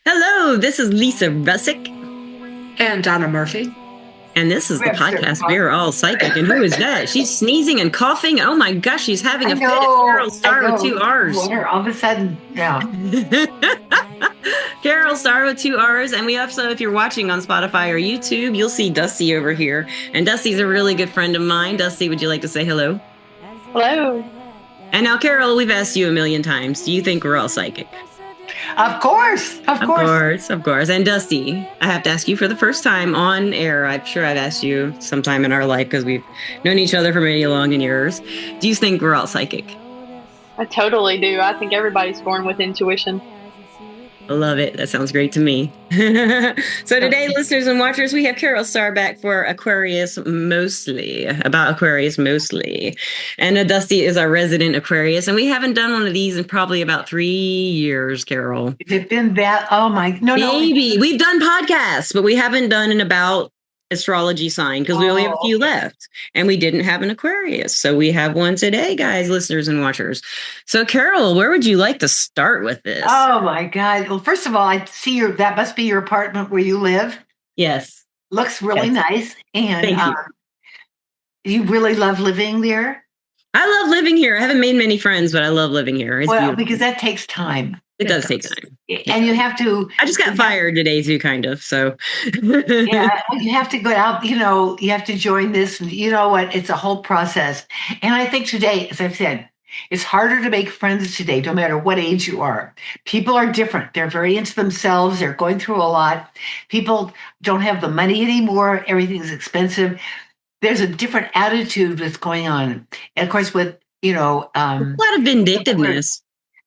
Hello, this is Lisa Russick, And Donna Murphy. and this is the Webster. podcast We're All Psychic. And who is that? She's sneezing and coughing. Oh my gosh, she's having I a fit. It's Carol know, I Starr with know. two R's. Water, all of a sudden, yeah. Carol Starr with two R's. And we also, if you're watching on Spotify or YouTube, you'll see Dusty over here. And Dusty's a really good friend of mine. Dusty, would you like to say hello? Hello. And now, Carol, we've asked you a million times. Do you think we're all psychic? Of course, of Of course. course, of course. And Dusty, I have to ask you for the first time on air. I'm sure I've asked you sometime in our life because we've known each other for many long years. Do you think we're all psychic? I totally do. I think everybody's born with intuition. I love it. That sounds great to me. So today, listeners and watchers, we have Carol Starr back for Aquarius Mostly, about Aquarius Mostly. And Dusty is our resident Aquarius. And we haven't done one of these in probably about 3 years, Carol. Has it been that? Oh my, no. Maybe. We've done podcasts, but we haven't done an about astrology sign because we only have a few left, and we didn't have an Aquarius. So we have one today, guys, listeners and watchers. So Carol, where would you like to start with this? Oh my God. Well, first of all, I see that must be your apartment where you live. Yes. Looks really Yes. nice. And Thank you really love living there? I love living here. I haven't made many friends, but I love living here. It's Well, beautiful. because that takes time. It does take time. And you have to. I just got fired today too, kind of. So Yeah, you have to go out, you have to join this. And you know what? It's a whole process. And I think today, as I've said, it's harder to make friends today, no matter what age you are. People are different. They're very into themselves. They're going through a lot. People don't have the money anymore. Everything's expensive. There's a different attitude that's going on. And of course, with, a lot of vindictiveness.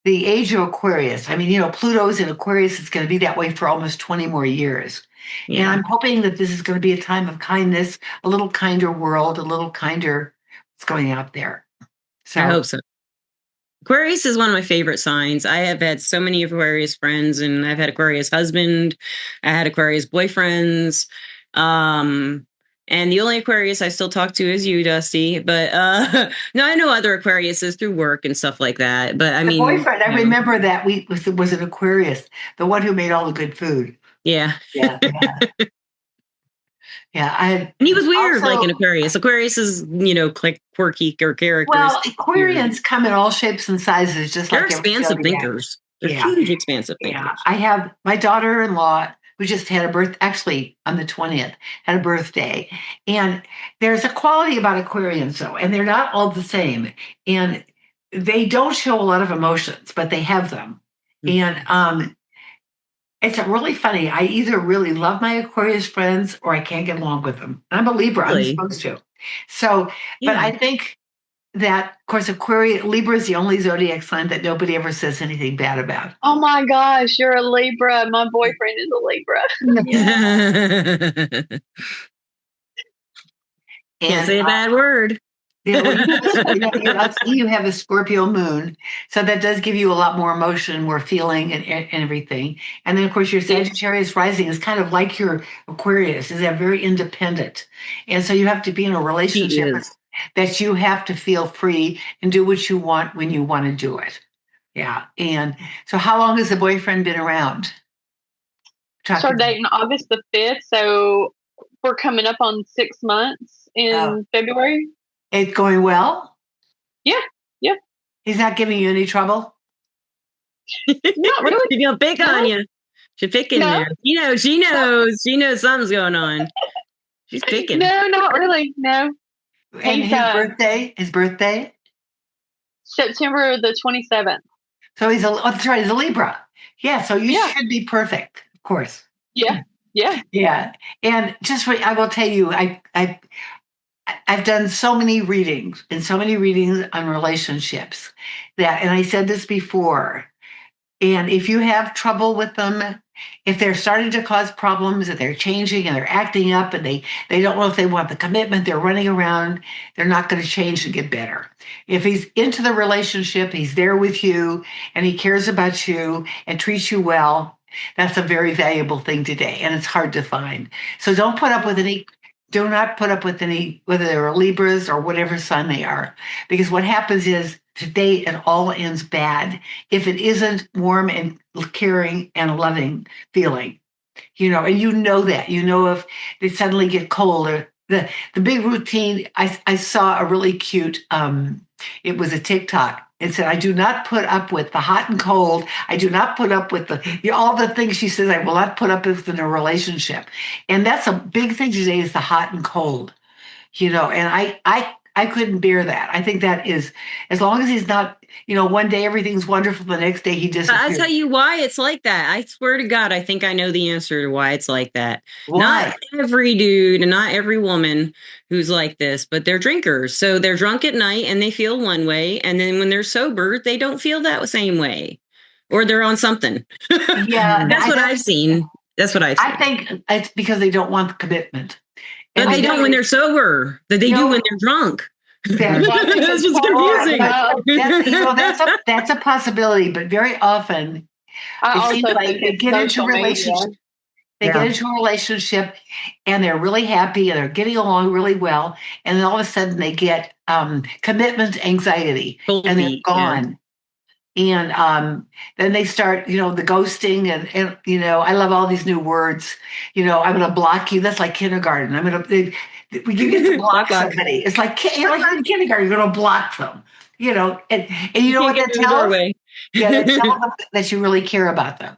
the age of Aquarius. I mean, Pluto's in Aquarius. It's going to be that way for almost 20 more years. Yeah. And I'm hoping that this is going to be a time of kindness, a little kinder world, a little kinder what's going out there. So I hope so. Aquarius is one of my favorite signs. I have had so many Aquarius friends, and I've had Aquarius husband. I had Aquarius boyfriends. And the only Aquarius I still talk to is you, Dusty. But no, I know other Aquariuses through work and stuff like that. But I the mean, boyfriend, I remember that week was an Aquarius, the one who made all the good food. Yeah. Yeah. Yeah. And he was weird, like an Aquarius. Aquarius is, like quirky or characters. Well, Aquarians come in all shapes and sizes, just They're like expansive thinkers. They're huge, expansive thinkers. Yeah. I have my daughter-in-law who just had a birth, actually on the 20th, had a birthday. And there's a quality about Aquarians, though, and they're not all the same. And they don't show a lot of emotions, but they have them. And it's really funny. I either really love my Aquarius friends or I can't get along with them. I'm a Libra. Really? I'm supposed to. So, but I think that, of course, Libra is the only zodiac sign that nobody ever says anything bad about. Oh my gosh, you're a Libra. My boyfriend is a Libra. Can't say a bad word. You have a Scorpio moon, so that does give you a lot more emotion, more feeling, and everything. And then, of course, your Sagittarius rising is kind of like your Aquarius, is that very independent, and so you have to be in a relationship that you have to feel free and do what you want when you want to do it. Yeah. And so, how long has the boyfriend been around? Started dating August the 5th, so we're coming up on 6 months in February. It's going well? Yeah. He's not giving you any trouble? Not really. She's gonna pick on you. She's picking there. She knows. She knows something's going on. She's picking. No, not really. No. And his birthday? September the 27th. So that's right, he's a Libra. Yeah, so you should be perfect, of course. Yeah. And I will tell you, I've done so many readings on relationships and I said this before, and if you have trouble with them, if they're starting to cause problems and they're changing and they're acting up and they don't know if they want the commitment, they're running around, they're not going to change and get better. If he's into the relationship, he's there with you and he cares about you and treats you well, that's a very valuable thing today, and it's hard to find. So do not put up with any, whether they're Libras or whatever sign they are, because what happens is today it all ends bad if it isn't warm and caring and loving feeling. And that, if they suddenly get cold or the big routine. I saw a really cute, it was a TikTok. It said, I do not put up with the hot and cold. I do not put up with all the things she says I will not put up with in a relationship. And that's a big thing today is the hot and cold, and I couldn't bear that. I think that is, as long as he's not, one day everything's wonderful, the next day he disappears. I'll tell you why it's like that. I swear to God, I think I know the answer to why it's like that. Why? Not every dude and not every woman who's like this, but they're drinkers. So they're drunk at night and they feel one way. And then when they're sober, they don't feel that same way. Or they're on something. Yeah. That's what I've seen. That's what I've seen. I think it's because they don't want the commitment. But they don't when they're sober. That they do when they're drunk. That's what's confusing. That's a possibility, but very often it seems like they get into a relationship. They get into a relationship and they're really happy and they're getting along really well, and then all of a sudden they get commitment anxiety and they're gone. Yeah. And then they start, the ghosting and I love all these new words. I'm going to block you. That's like kindergarten. When you get to block somebody, it's like in kindergarten, you're going to block them. And you know what that tells? Yeah, that tells them that you really care about them.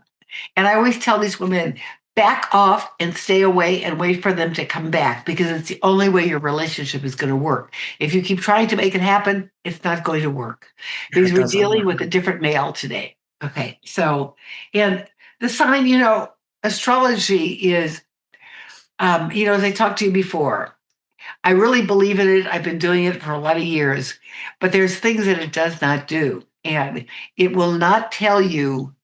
And I always tell these women, back off and stay away and wait for them to come back, because it's the only way your relationship is going to work. If you keep trying to make it happen, it's not going to work, because we're dealing with a different male today. Okay. So, and the sign, astrology is, as I talked to you before, I really believe in it. I've been doing it for a lot of years, but there's things that it does not do. And it will not tell you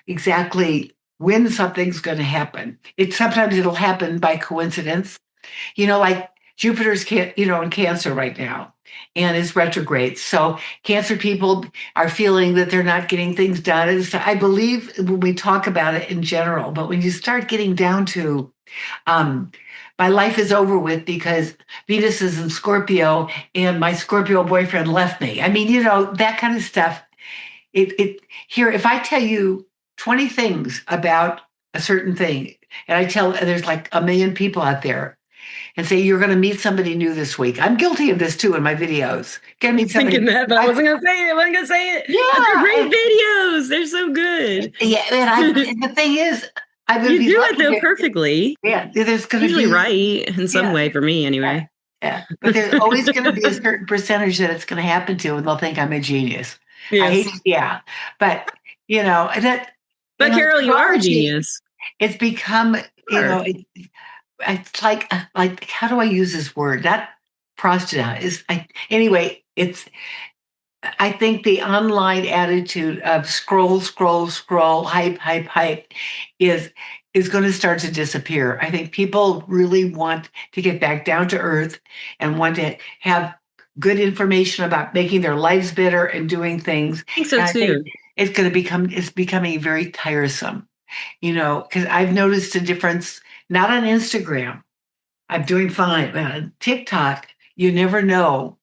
exactly when something's going to happen. Sometimes it'll happen by coincidence, like Jupiter's in Cancer right now and is retrograde. So Cancer people are feeling that they're not getting things done. And so I believe when we talk about it in general, but when you start getting down to, my life is over with because Venus is in Scorpio and my Scorpio boyfriend left me. I mean, that kind of stuff. Here, if I tell you 20 things about a certain thing, and there's like 1 million people out there, and say you're going to meet somebody new this week. I'm guilty of this too in my videos. Going to meet somebody. Thinking that, but I wasn't going to say it. Yeah, they're great videos. They're so good. Yeah, and the thing is, I'm going to do it though perfectly. Yeah, there's going to be usually right in some way for me anyway. Yeah, but there's always going to be a certain percentage that it's going to happen to, and they'll think I'm a genius. Yes. But that. But Carol, you are a genius. It's become, it's like how do I use this word? Not prostitute. Anyway, I think the online attitude of scroll, hype is going to start to disappear. I think people really want to get back down to earth and want to have good information about making their lives better and doing things. I think so too. It's becoming very tiresome, because I've noticed a difference, not on Instagram. I'm doing fine, but on TikTok, you never know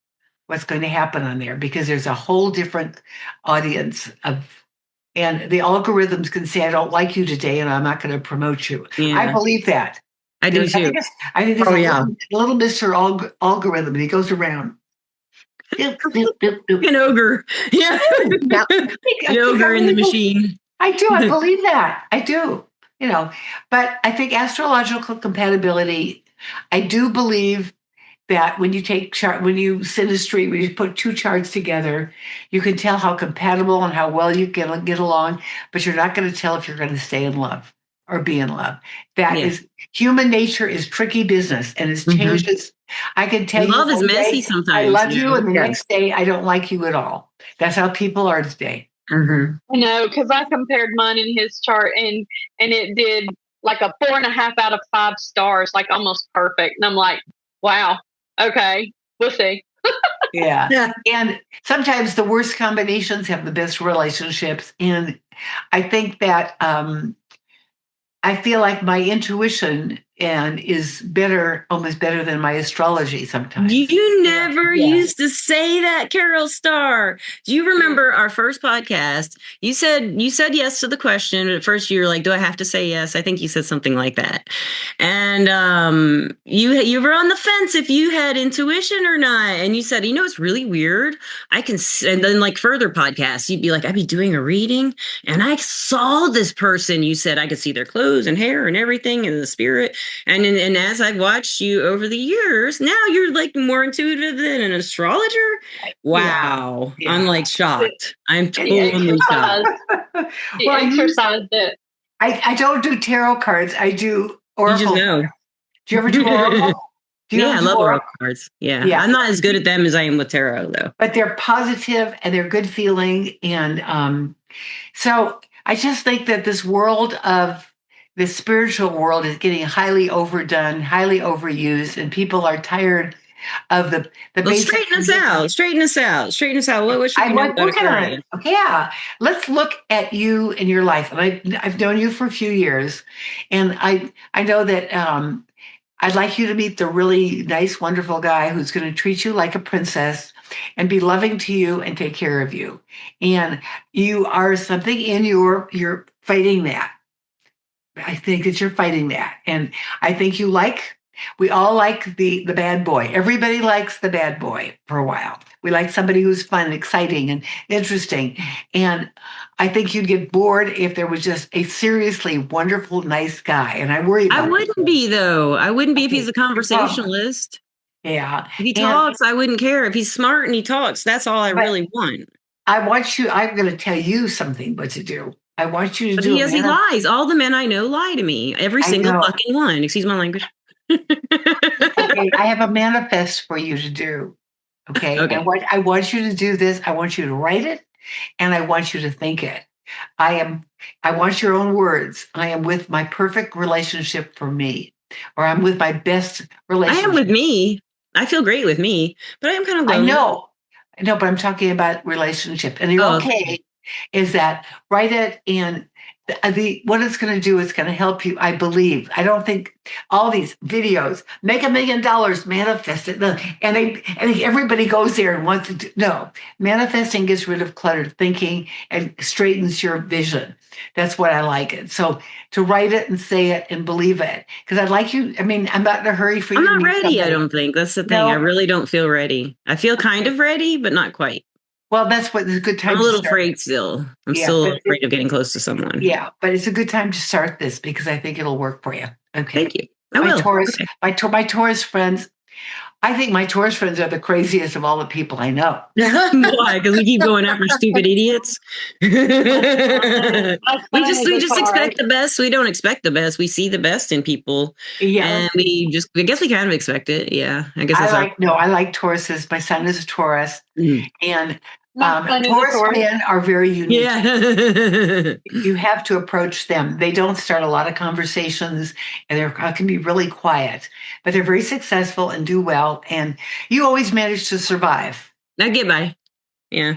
what's going to happen on there, because there's a whole different audience and the algorithms can say, I don't like you today and I'm not going to promote you. Yeah. I believe that. I do too. I think there's a little Mr. Algorithm, and he goes around. An ogre. Yeah. An ogre in the machine. I do. I believe that. I do. But I think astrological compatibility, I do believe that when you take when you synastry, when you put two charts together, you can tell how compatible and how well you get along, but you're not going to tell if you're going to stay in love or be in love. That is, human nature is tricky business, and it changes. I can tell love is messy sometimes. I love you, and the next day I don't like you at all. That's how people are today. I know, because I compared mine and his chart, and it did like a 4.5 out of 5 stars, like almost perfect. And I'm like, wow, okay, we'll see. Yeah. And sometimes the worst combinations have the best relationships. And I think that I feel like my intuition and is better, almost better than my astrology sometimes. You never used to say that, Carol Starr. Do you remember our first podcast? You said yes to the question. At first you were like, do I have to say yes? I think you said something like that. And you were on the fence if you had intuition or not. And you said, it's really weird. And then like further podcasts, you'd be like, I'd be doing a reading and I saw this person. You said I could see their clothes and hair and everything and the spirit. And as I've watched you over the years, now you're like more intuitive than an astrologer. Wow. Yeah. I'm like shocked. I'm totally shocked. She exercised it. I don't do tarot cards. I do oracle. You just know. Do you ever do oracle? I love oracle cards. Yeah. I'm not as good at them as I am with tarot, though. But they're positive and they're good feeling. And so I just think that this world of the spiritual world is getting highly overdone, highly overused, and people are tired of the basic. Straighten us out. What should we know about Aquarius? Yeah. Let's look at you and your life. And I've known you for a few years, and I know that I'd like you to meet the really nice, wonderful guy who's going to treat you like a princess and be loving to you and take care of you. And you are something in you're fighting that. I think that you're fighting that. And I think we all like the bad boy. Everybody likes the bad boy for a while. We like somebody who's fun, exciting, and interesting. And I think you'd get bored if there was just a seriously wonderful, nice guy. And I worry about I wouldn't be, though. I wouldn't be if he's a conversationalist. Yeah. If he talks, I wouldn't care. If he's smart and he talks, that's all I really want. I'm going to tell you something what to do. I want you to do it. He lies. All the men I know lie to me. Every single fucking one. Excuse my language. Okay, I have a manifest for you to do. Okay. I want you to do this. I want you to write it and I want you to think it. I want your own words. I am with my perfect relationship for me, or I'm with my best relationship. I am with me. I feel great with me, but I am kind of lonely. I know, but I'm talking about relationship. And you're okay. Is that write it, and what it's going to do is going to help you. I believe. I don't think all these videos make $1 million, manifest it, and everybody goes there and wants to do. No, manifesting gets rid of cluttered thinking and straightens your vision. That's what I like it. So to write it and say it and believe it, because I'd like you. I mean, I'm not in a hurry for you. I'm not ready. I don't think that's the thing. No. I really don't feel ready. I feel kind of ready, but not quite. Well, that's what it's a good time. I'm a little afraid still. I'm still afraid of getting close to someone. Yeah, but it's a good time to start this because I think it'll work for you. Okay. Thank you. My Taurus friends, I think my Taurus friends are the craziest of all the people I know. Why? Because we keep going after stupid idiots. we just expect the best. We don't expect the best. We see the best in people. Yeah. And I guess we kind of expect it. Yeah. I guess I like Tauruses. My son is a Taurus. And Taurus men are very unique. Yeah. You have to approach them. They don't start a lot of conversations and they can be really quiet, but they're very successful and do well. And you always manage to survive. I get by. Yeah.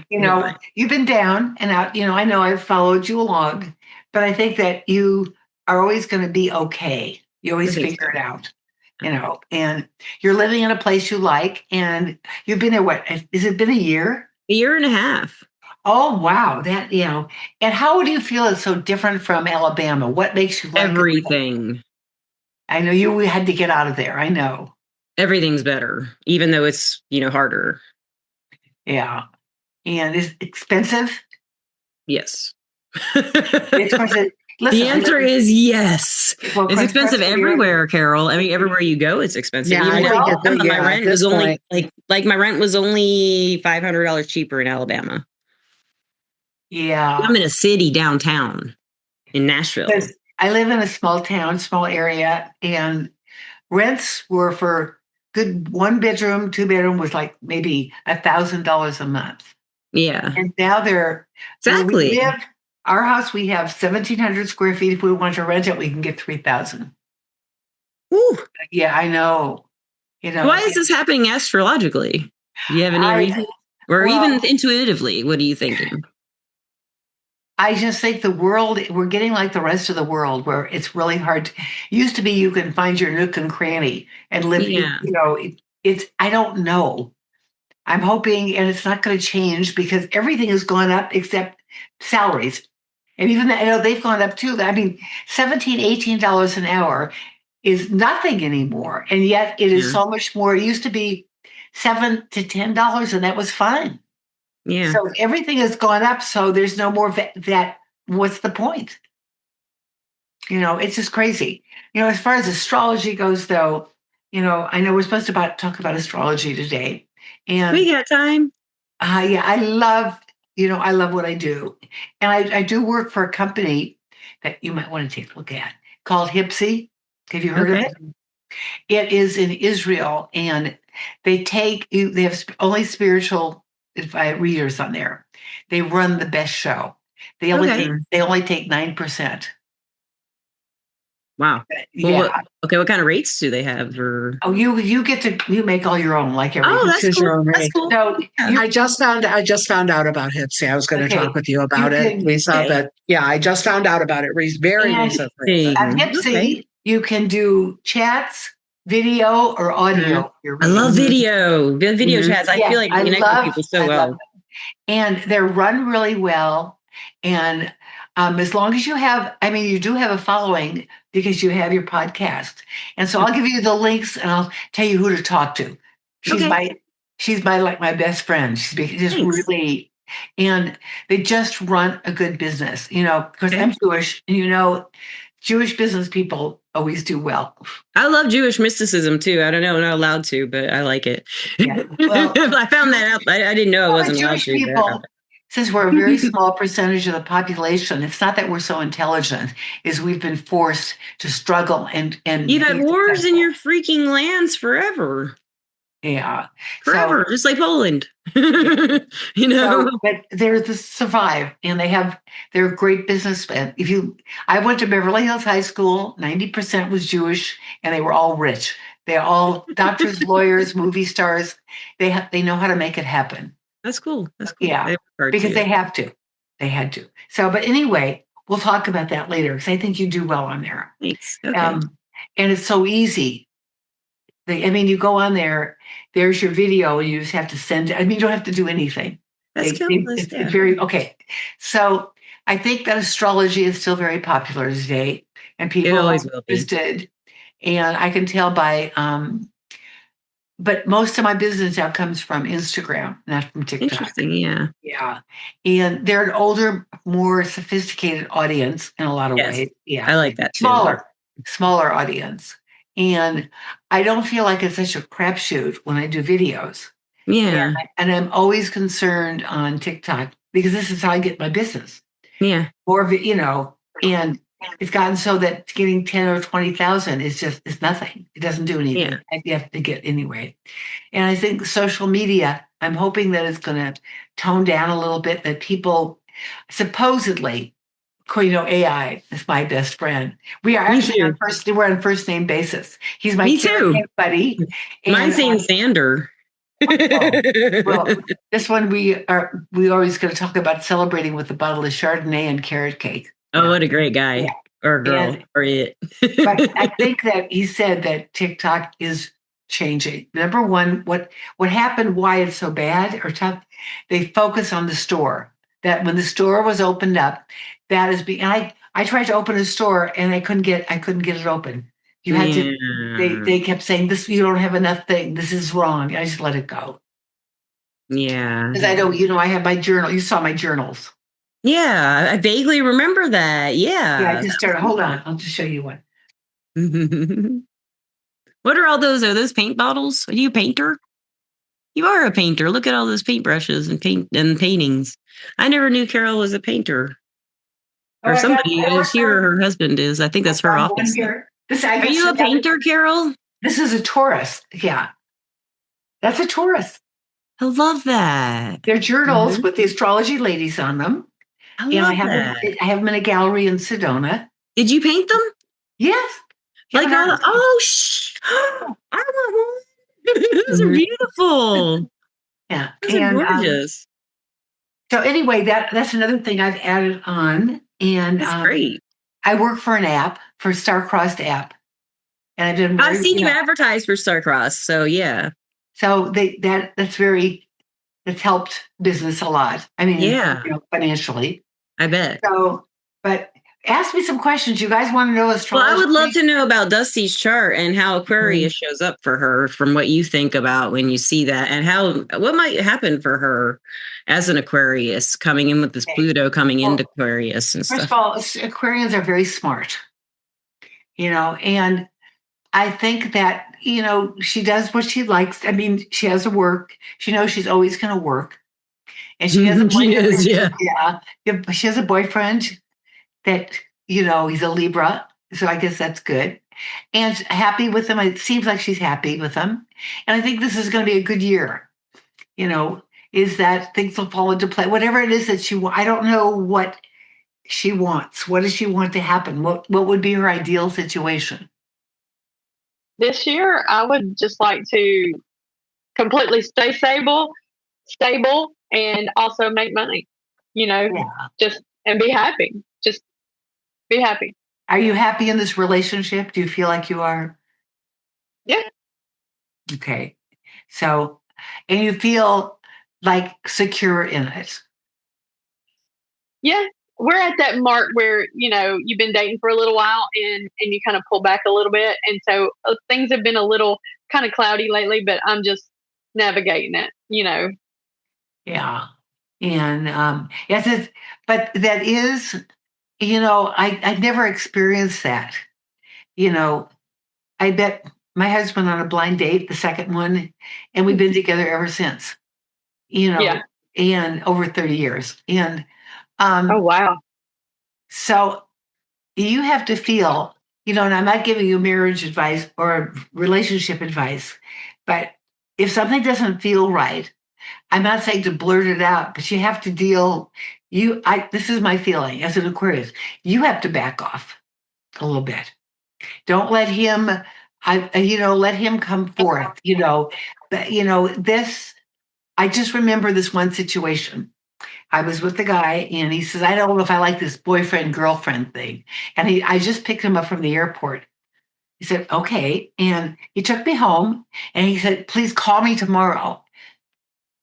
You've been down and out. I know I've followed you along, but I think that you are always going to be okay. You always figure it out. And you're living in a place you like, and you've been there. What has it been? A year? A year and a half. Oh, wow. That, and how would you feel it's so different from Alabama? What makes you like everything? I know you had to get out of there. I know. Everything's better, even though it's, harder. Yeah. And is it expensive? Yes. Listen, the answer is yes. Well, it's expensive everywhere, Carol. I mean, everywhere you go, it's expensive. Yeah, my rent was only my rent was only $500 cheaper in Alabama. Yeah, I'm in a city downtown in Nashville. I live in a small town, small area, and rents were for good 1-bedroom, 2-bedroom was like maybe $1,000 a month. Yeah, and now they're exactly. Our house, we have 1,700 square feet. If we want to rent it, we can get 3,000. Ooh. Yeah, I know. Why is this happening astrologically? Do you have any reason? Or even intuitively, what are you thinking? I just think the world, we're getting like the rest of the world where it's really hard. Used to be you can find your nook and cranny and live, Yeah. I don't know. I'm hoping, and it's not going to change because everything has gone up except salaries. And even that, they've gone up too. I mean, $17, $18 an hour is nothing anymore. And yet it is so much more. It used to be $7 to $10, and that was fine. Yeah. So everything has gone up. So there's no more that. What's the point? It's just crazy. As far as astrology goes, though, I know we're supposed to talk about astrology today. And We got time. yeah, I love what I do. And I do work for a company that you might want to take a look at called Hipsy. Have you heard of it? It is in Israel, and they have only spiritual readers on there. They run the best show. They only take 9%. Wow. Yeah. What kind of rates do they have? Or you get to make all your own, like everything. Oh, that's cool. That's cool. So I just found out about Hipsy. I was going to talk with you about it, Lisa. But yeah, I just found out about it very recently. On Hipsy, you can do chats, video, or audio. I love video chats. I feel like I connect with people so well. And they're run really well. And as long as you do have a following because you have your podcast. And so I'll give you the links and I'll tell you who to talk to. She's my best friend. She's just really, and they just run a good business. Because I'm Jewish, and Jewish business people always do well. I love Jewish mysticism too. I don't know, I'm not allowed to, but I like it. Yeah. Well, I found that out. I didn't know I wasn't allowed Jewish to. People, since we're a very small percentage of the population, it's not that we're so intelligent, is we've been forced to struggle and you've had wars in your freaking lands forever. Yeah. Forever, just like Poland. But they're to survive, and they're great businessmen. I went to Beverly Hills High School, 90% was Jewish, and they were all rich. They're all doctors, lawyers, movie stars. They know how to make it happen. That's cool. Yeah, because they have to. They had to. So, but anyway, we'll talk about that later because I think you do well on there. Thanks. Okay. And it's so easy. You go on there, there's your video, and you just have to send it. You don't have to do anything. That's cool. It's very, okay. So I think that astrology is still very popular today, and people always will be. interested. And I can tell by, but most of my business now comes from Instagram, not from TikTok. Interesting, yeah. Yeah. And they're an older, more sophisticated audience in a lot of ways. Yeah. I like that too. Smaller audience. And I don't feel like it's such a crapshoot when I do videos. Yeah. And I'm always concerned on TikTok because this is how I get my business. Yeah. More of it, and it's gotten so that getting 10 or 20,000 is nothing. It doesn't do anything. Yeah. You have to get anyway. And I think social media, I'm hoping that it's going to tone down a little bit, that people supposedly, AI is my best friend. We are actually we're on first name basis. He's my buddy. Mine's named Sander. Well, this one we always going to talk about celebrating with a bottle of Chardonnay and carrot cake. Oh, what a great guy or girl or it. But I think that he said that TikTok is changing. Number one, what happened, why it's so bad or tough, they focus on the store. That when the store was opened up, that is and I tried to open a store and I couldn't get it open. You had to. They kept saying this. You don't have enough thing. This is wrong. I just let it go. Yeah, because I don't. I have my journal. You saw my journals. Yeah, I vaguely remember that. Yeah. I just started. Hold on, I'll just show you one. What are all those? Are those paint bottles? Are you a painter? You are a painter. Look at all those paintbrushes and paintings. I never knew Carol was a painter. Or somebody is here. Her husband is. I think that's her office. Are you a painter, Carol? This is a Taurus. Yeah. That's a Taurus. I love that. They're journals with the astrology ladies on them. I have them in a gallery in Sedona. Did you paint them? Yes. Like, I want one. Those are beautiful. Yeah. Those are gorgeous. So anyway, that's another thing I've added on. And That's great. I work for an app, for Star-Crossed app. And I've done I've seen you advertise for Starcross, so yeah. So that's helped business a lot. I mean, financially. I bet. So, but ask me some questions. You guys want to know astrology? Well, I would love to know about Dusty's chart and how Aquarius shows up for her, from what you think about when you see that, and what might happen for her as an Aquarius coming in with this Pluto coming into Aquarius and stuff. First of all, Aquarians are very smart, and I think that, she does what she likes. I mean, she has to work. She knows she's always going to work. And she has a boyfriend. She has a boyfriend that, he's a Libra. So I guess that's good. And happy with him. It seems like she's happy with him. And I think this is going to be a good year. Is that things will fall into play. Whatever it is that she wants. I don't know what she wants. What does she want to happen? What would be her ideal situation? This year, I would just like to completely stay stable, and also make money, just, and be happy. Just be happy. Are you happy in this relationship? Do you feel like you are? Yeah. Okay. So, and you feel like secure in it? Yeah. We're at that mark where, you've been dating for a little while and you kind of pull back a little bit. And so things have been a little kind of cloudy lately, but I'm just navigating it, Yeah. And yes, but that is, I never experienced that. I bet my husband on a blind date, the second one, and we've been together ever since, and over 30 years. And oh, wow. So you have to feel, and I'm not giving you marriage advice or relationship advice, but if something doesn't feel right, I'm not saying to blurt it out, but you have to this is my feeling as an Aquarius, you have to back off a little bit. Don't let him, let him come forth, but I just remember this one situation. I was with the guy and he says, I don't know if I like this boyfriend girlfriend thing. And I just picked him up from the airport. He said, okay. And he took me home and he said, please call me tomorrow.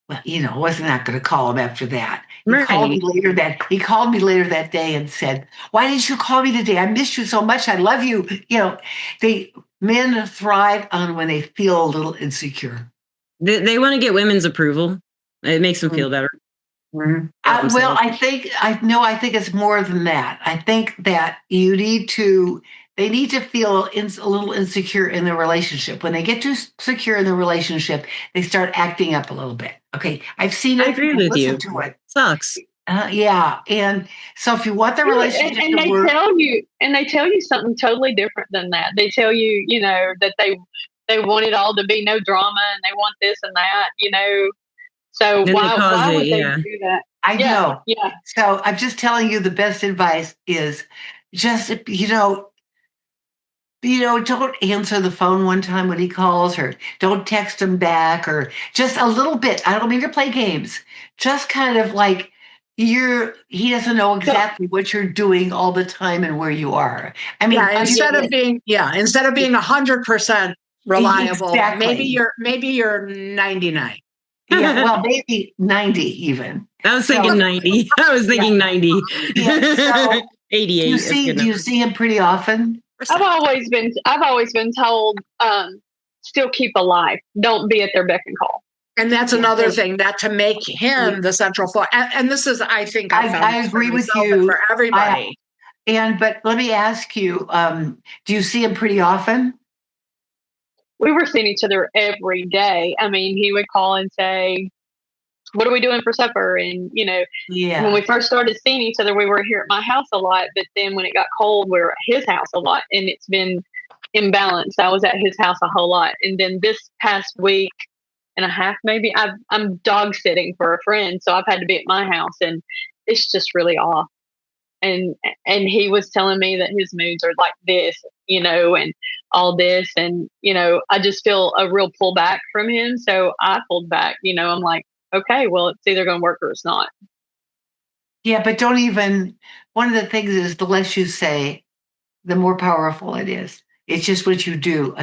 Well, I wasn't not going to call him after that. He called me later that day and said, why didn't you call me today? I missed you so much. I love you. Men thrive on when they feel a little insecure. They want to get women's approval. It makes them feel better. Well, I think it's more than that. I think that they need to feel a little insecure in the relationship. When they get too secure in the relationship, they start acting up a little bit. Okay, I've seen it. I agree with you. To it. Sucks. Yeah, and so if you want the relationship and to work, they tell you something totally different than that. They tell you, that they want it all to be no drama and they want this and that, So why would they do that? I know. Yeah. So I'm just telling you the best advice is just, don't answer the phone one time when he calls, or don't text him back, or just a little bit. I don't mean to play games. Just kind of like he doesn't know exactly what you're doing all the time and where you are. I mean, instead of being 100% reliable, exactly. maybe you're 99. Yeah, well, maybe 90 even. I was thinking 90. I was thinking 90. Yeah, so 88. Do you see him pretty often? I've always been told, still keep alive. Don't be at their beck and call. And that's another thing, that to make him the central focus. And this is, I think, I agree with you for everybody. But let me ask you, do you see him pretty often? We were seeing each other every day. I mean, he would call and say, what are we doing for supper? And, when we first started seeing each other, we were here at my house a lot. But then when it got cold, we were at his house a lot. And it's been imbalanced. I was at his house a whole lot. And then this past week and a half, maybe, I'm dog sitting for a friend. So I've had to be at my house. And it's just really off. And he was telling me that his moods are like this, and all this. And, I just feel a real pullback from him. So I pulled back, I'm like, okay, well, it's either going to work or it's not. Yeah, but don't even, one of the things is the less you say, the more powerful it is. It's just what you do,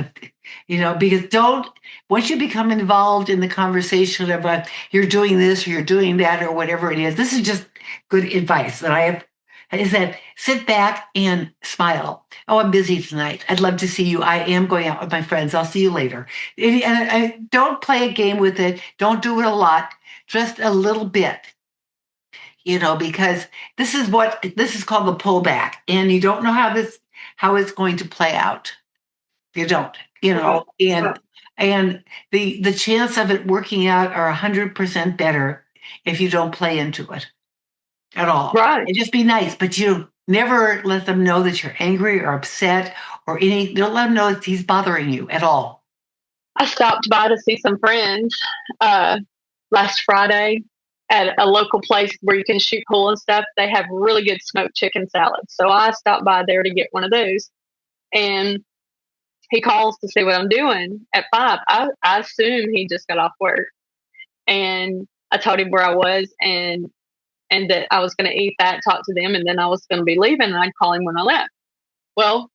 because once you become involved in the conversation about you're doing this or you're doing that or whatever it is, this is just good advice that I have, is that sit back and smile. Oh, I'm busy tonight. I'd love to see you. I am going out with my friends. I'll see you later. And don't play a game with it. Don't do it a lot, just a little bit. Because this is called the pullback, and you don't know how it's going to play out. You don't, and the chance of it working out are 100% better if you don't play into it at all. Right. And just be nice, but you never let them know that you're angry or upset or don't let them know that he's bothering you at all. I stopped by to see some friends last Friday at a local place where you can shoot pool and stuff. They have really good smoked chicken salads. So I stopped by there to get one of those. And he calls to see what I'm doing at 5. I assume he just got off work. And I told him where I was and that I was going to eat that, talk to them, and then I was going to be leaving, and I'd call him when I left. Well,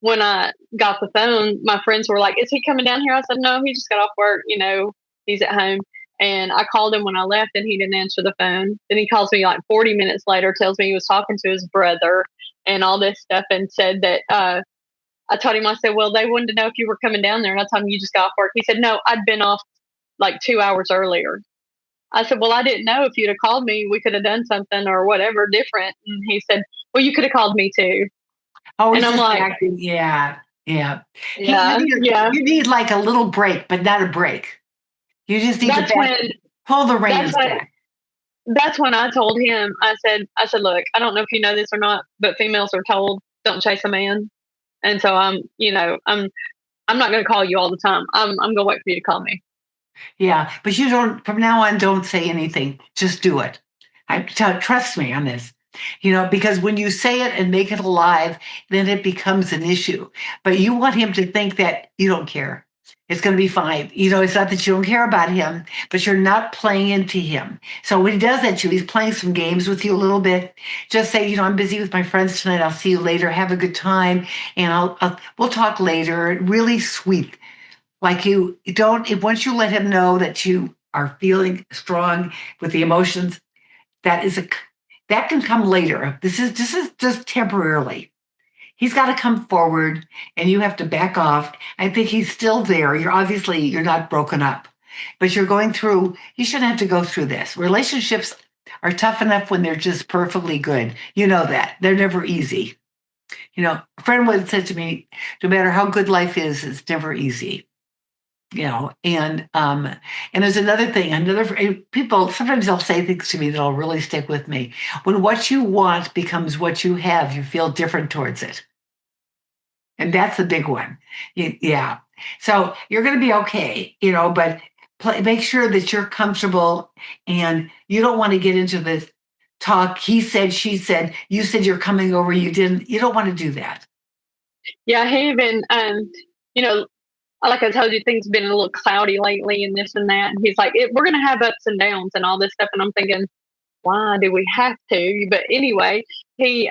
when I got the phone, my friends were like, "Is he coming down here?" I said, "No, he just got off work. He's at home." And I called him when I left, and he didn't answer the phone. Then he calls me like 40 minutes later, tells me he was talking to his brother and all this stuff, and said that I told him, I said, "Well, they wanted to know if you were coming down there." And I told him, "You just got off work." He said, "No, I'd been off like 2 hours earlier." I said, "Well, I didn't know. If you'd have called me, we could have done something or whatever different." And he said, "Well, you could have called me too." Oh, and I'm like, acting. Yeah. You need like a little break, but not a break. You just need to pull the reins back. That's when I told him, I said, "Look, I don't know if you know this or not, but females are told don't chase a man. And so I'm not going to call you all the time. I'm going to wait for you to call me." Yeah, but you don't, from now on, don't say anything. Just do it. Trust me on this. Because when you say it and make it alive, then it becomes an issue. But you want him to think that you don't care. It's going to be fine. It's not that you don't care about him, but you're not playing into him. So when he does that to you, he's playing some games with you a little bit. Just say, "I'm busy with my friends tonight. I'll see you later. Have a good time. And we'll talk later." Really sweet. Like once you let him know that you are feeling strong with the emotions, that can come later. This is just temporarily. He's got to come forward and you have to back off. I think he's still there. You're not broken up, but you shouldn't have to go through this. Relationships are tough enough when they're just perfectly good. You know that. They're never easy. A friend once said to me, no matter how good life is, it's never easy. And there's another thing, people, sometimes they'll say things to me that'll really stick with me. When what you want becomes what you have, you feel different towards it. And that's the big one. Yeah. So you're going to be okay, but make sure that you're comfortable and you don't want to get into this talk. He said, she said, you said you're coming over. You didn't, you don't want to do that. Yeah. He even, like I told you, things have been a little cloudy lately and this and that. And he's like, we're going to have ups and downs and all this stuff. And I'm thinking, why do we have to? But anyway, he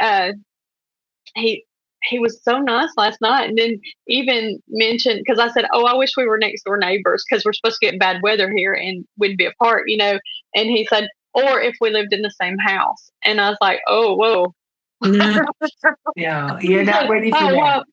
was so nice last night. And then even mentioned, because I said, "Oh, I wish we were next door neighbors because we're supposed to get bad weather here and we'd be apart, And he said, "Or if we lived in the same house." And I was like, "Oh, whoa." Yeah, you're not ready for that. Well,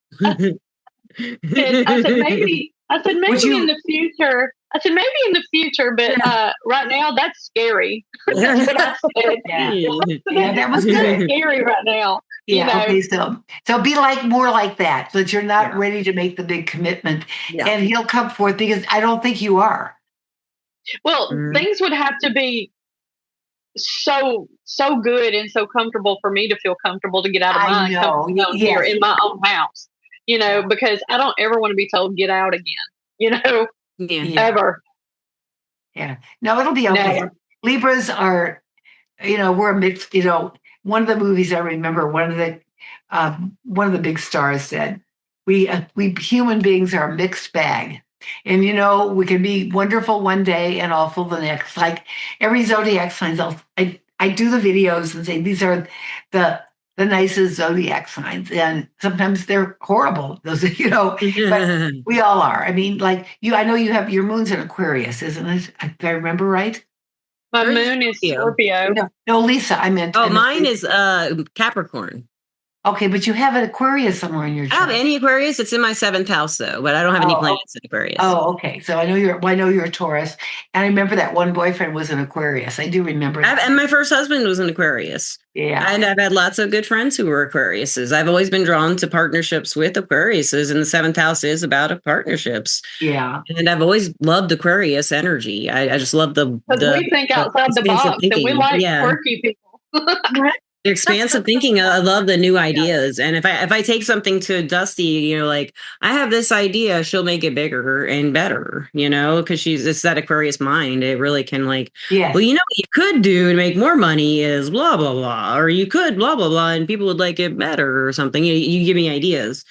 I said maybe in the future. I said maybe in the future, but right now that's scary. That's what I said. Yeah, that was good. Scary right now. Yeah. Okay. So be more like that, but you're not ready to make the big commitment, and he'll come forth because I don't think you are. Well, things would have to be so good and so comfortable for me to feel comfortable to get out of my comfort zone here in my own house. Because I don't ever want to be told get out again, ever. Yeah. No, it'll be okay. Never. Libras are, we're a mixed, one of the movies I remember, one of the big stars said, we human beings are a mixed bag. And, we can be wonderful one day and awful the next. Like every zodiac sign, I do the videos and say these are the nicest zodiac signs, and sometimes they're horrible. Those, but we all are. I mean, like you, I know you have your moon's in Aquarius, isn't it? If I remember right. My moon is Scorpio. No, Lisa, I meant. Oh, mine is Capricorn. Okay, but you have an Aquarius somewhere in your chart. I have any Aquarius. It's in my 7th house, though, but I don't have any planets in Aquarius. Oh, okay. So I know you're a Taurus, and I remember that one boyfriend was an Aquarius. I do remember that. And my first husband was an Aquarius. Yeah, and I've had lots of good friends who were Aquariuses. I've always been drawn to partnerships with Aquariuses, and the 7th house is about partnerships. Yeah, and I've always loved Aquarius energy. I just love the we think outside the box, and we like quirky people. Expansive thinking. I love the new ideas. And if I take something to Dusty, like I have this idea, she'll make it bigger and better, because it's that Aquarius mind. It really can well, what you could do to make more money is blah, blah, blah, or you could blah, blah, blah, and people would like it better or something. You give me ideas.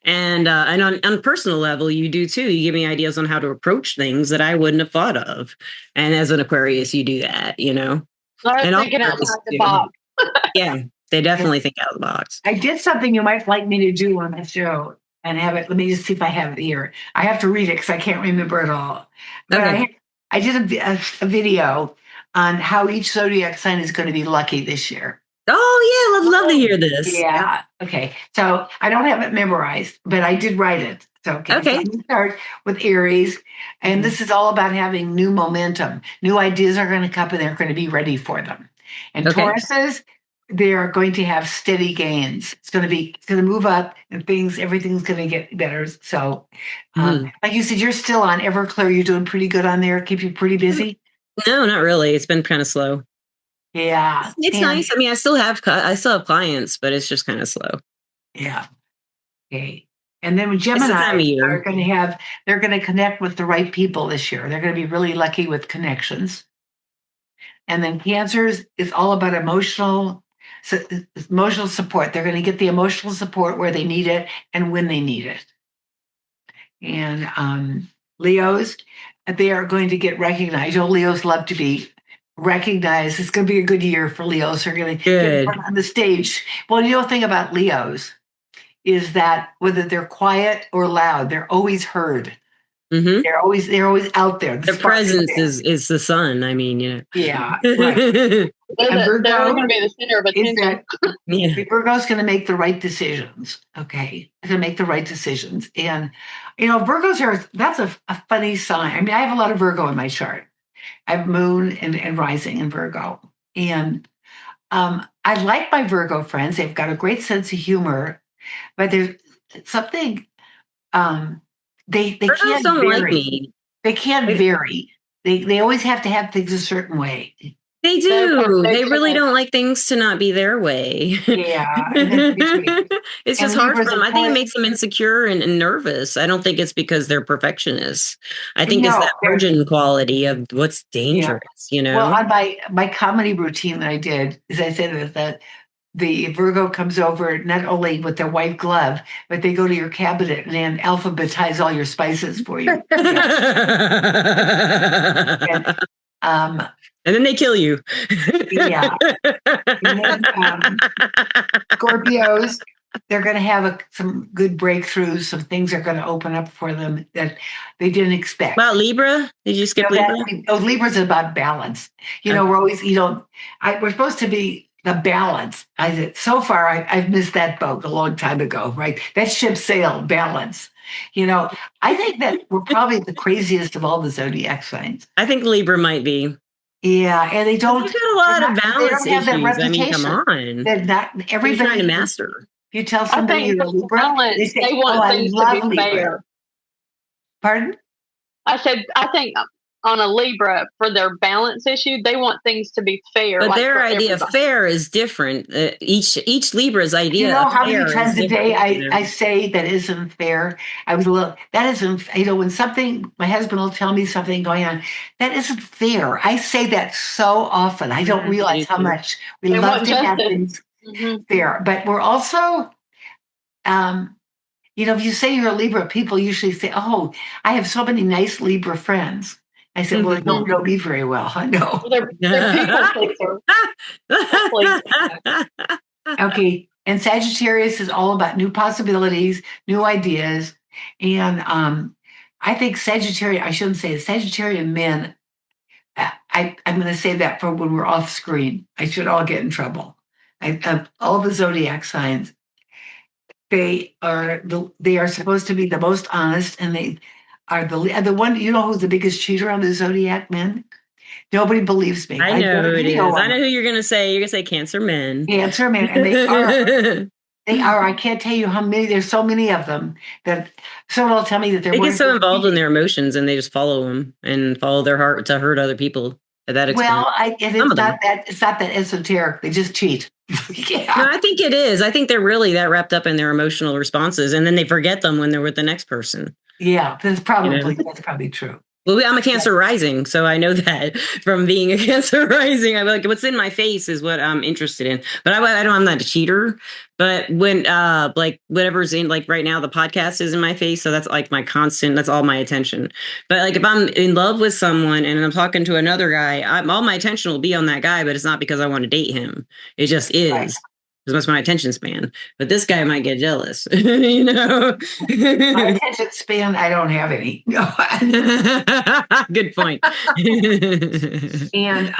And on a personal level, you do too. You give me ideas on how to approach things that I wouldn't have thought of. And as an Aquarius, you do that, I was thinking outside the box. Yeah, they definitely think out of the box. I did something you might like me to do on the show and have it. Let me just see if I have it here. I have to read it because I can't remember it all. But I did a video on how each zodiac sign is going to be lucky this year. Oh, yeah. I'd love to hear this. Yeah. Okay. So I don't have it memorized, but I did write it. So, okay. So I'm going to start with Aries. And this is all about having new momentum. New ideas are going to come and they're going to be ready for them. And Tauruses, they are going to have steady gains. It's going to move up and everything's going to get better. So, like you said, you're still on Everclear. You're doing pretty good on there. Keep you pretty busy? No, not really. It's been kind of slow. Yeah. It's nice. I mean, I still have clients, but it's just kind of slow. Yeah. Okay. And then with Gemini, they're going to connect with the right people this year. They're going to be really lucky with connections. And then Cancers is all about emotional support. They're going to get the emotional support where they need it and when they need it. And Leos, they are going to get recognized. Leos love to be recognized. It's going to be a good year for Leos. They're going to get on the stage. Well, the thing about Leos is that whether they're quiet or loud, they're always heard. Mm-hmm. They're always out there. Their presence is the sun. I mean, Yeah, right. They're going to be the center of attention. Virgo's going to make the right decisions. Okay, going to make the right decisions, and Virgos that's a funny sign. I mean, I have a lot of Virgo in my chart. I have Moon and Rising in Virgo, and I like my Virgo friends. They've got a great sense of humor, but there's something. They can't vary. Like me. They can't vary. They always have to have things a certain way. They do. They really don't like things to not be their way. Yeah. It's just hard for them. I think it makes them insecure and nervous. I don't think it's because they're perfectionists. I think it's that virgin quality of what's dangerous, Well, on my comedy routine that I did, as I said, that the Virgo comes over not only with their white glove, but they go to your cabinet and alphabetize all your spices for you. And then they kill you. Yeah. And then, Scorpios, they're going to have some good breakthroughs. Some things are going to open up for them that they didn't expect. About Libra? Did you skip Libra? Libra's about balance. We're always, we're supposed to be the balance. So far, I've missed that boat a long time ago, right? That ship sailed, balance. I think that we're probably the craziest of all the zodiac signs. I think Libra might be. Yeah, and they don't. They've got a lot of balance issues. I mean, come on. They're not everybody trying to master. You tell somebody you're a Libra, they say, they want things to be fair. Pardon? I think on a Libra, for their balance issue, they want things to be fair. But their idea of fair is different. Each Libra's idea. How many times a day I say that isn't fair? That isn't. When something, my husband will tell me something going on, that isn't fair. I say that so often. I don't realize how much we love to have things fair. But we're also, if you say you're a Libra, people usually say, "Oh, I have so many nice Libra friends." I said, well, they don't know me very well. I know. Well, they're people pleaser. Okay. And Sagittarius is all about new possibilities, new ideas. And I think I shouldn't say it, Sagittarian men, I'm going to say that for when we're off screen. I should all get in trouble. All the zodiac signs, they are supposed to be the most honest, and they are the one. You know who's the biggest cheater on the zodiac men? Nobody believes me. I know who it is. I know who you're going to say. You're going to say Cancer men. Cancer men, and they are. They are. I can't tell you how many. There's so many of them that someone will tell me that they get so involved in their emotions, and they just follow them and follow their heart to hurt other people. At that extent. Well, it's not that esoteric. They just cheat. Yeah. No, I think it is. I think they're really that wrapped up in their emotional responses, and then they forget them when they're with the next person. Yeah, that's probably true. Well, I'm a Cancer rising, so I know that from being a Cancer rising. I'm like, what's in my face is what I'm interested in. But I'm not a cheater. But when like whatever's in, like right now, the podcast is in my face, so that's like my constant. That's all my attention. But like if I'm in love with someone and I'm talking to another guy, all my attention will be on that guy. But it's not because I want to date him. It just is. Right. Because that's my attention span. But this guy might get jealous, you know. My attention span, I don't have any. Good point. And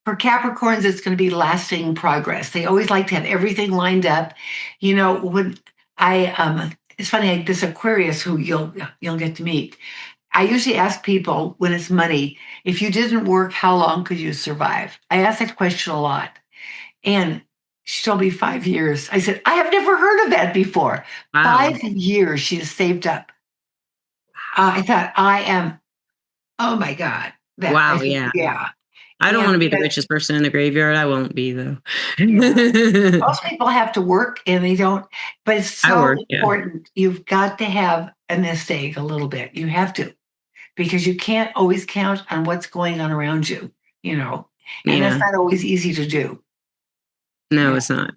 for Capricorns, it's going to be lasting progress. They always like to have everything lined up. You know, when it's funny, this Aquarius who you'll get to meet. I usually ask people when it's money, if you didn't work, how long could you survive? I ask that question a lot. And she told me 5 years. I said, I have never heard of that before. Wow. 5 years she has saved up. I thought, oh my God. Wow, yeah. I don't want to be the richest person in the graveyard. I won't be, though. Most people have to work and they don't. But it's so important. Yeah. You've got to have a nest egg a little bit. You have to. Because you can't always count on what's going on around you, you know. And that's not always easy to do. No, it's not.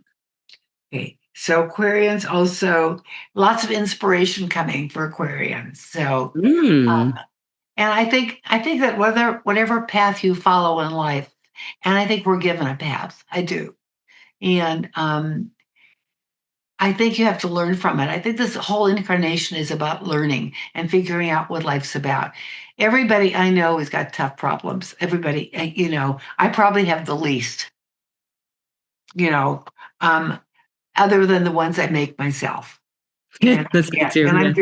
Okay. So Aquarians also, lots of inspiration coming for Aquarians. So, and I think that whatever path you follow in life, and I think we're given a path. I do. And I think you have to learn from it. I think this whole incarnation is about learning and figuring out what life's about. Everybody I know has got tough problems. Everybody, you know, I probably have the least. You know, other than the ones I make myself. And, that's me too. And I'm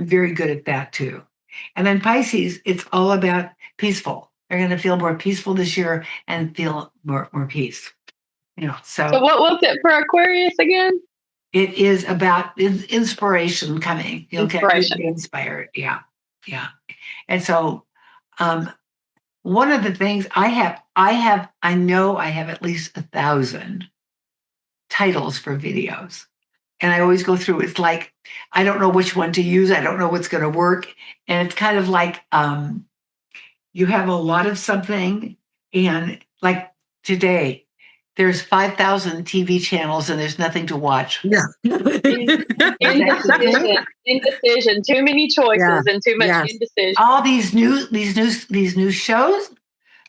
very good at that too. And then Pisces, it's all about peaceful. They're going to feel more peaceful this year and feel more peace. You know, so what was it for Aquarius again? It is about inspiration coming. You'll get inspired. Yeah. And so, one of the things I know I have at least 1,000 titles for videos. And I always go through, it's like, I don't know which one to use. I don't know what's going to work. And it's kind of like, you have a lot of something. And like today, there's 5,000 TV channels and there's nothing to watch. Yeah. Indecision. Too many choices and too much indecision. All these new shows.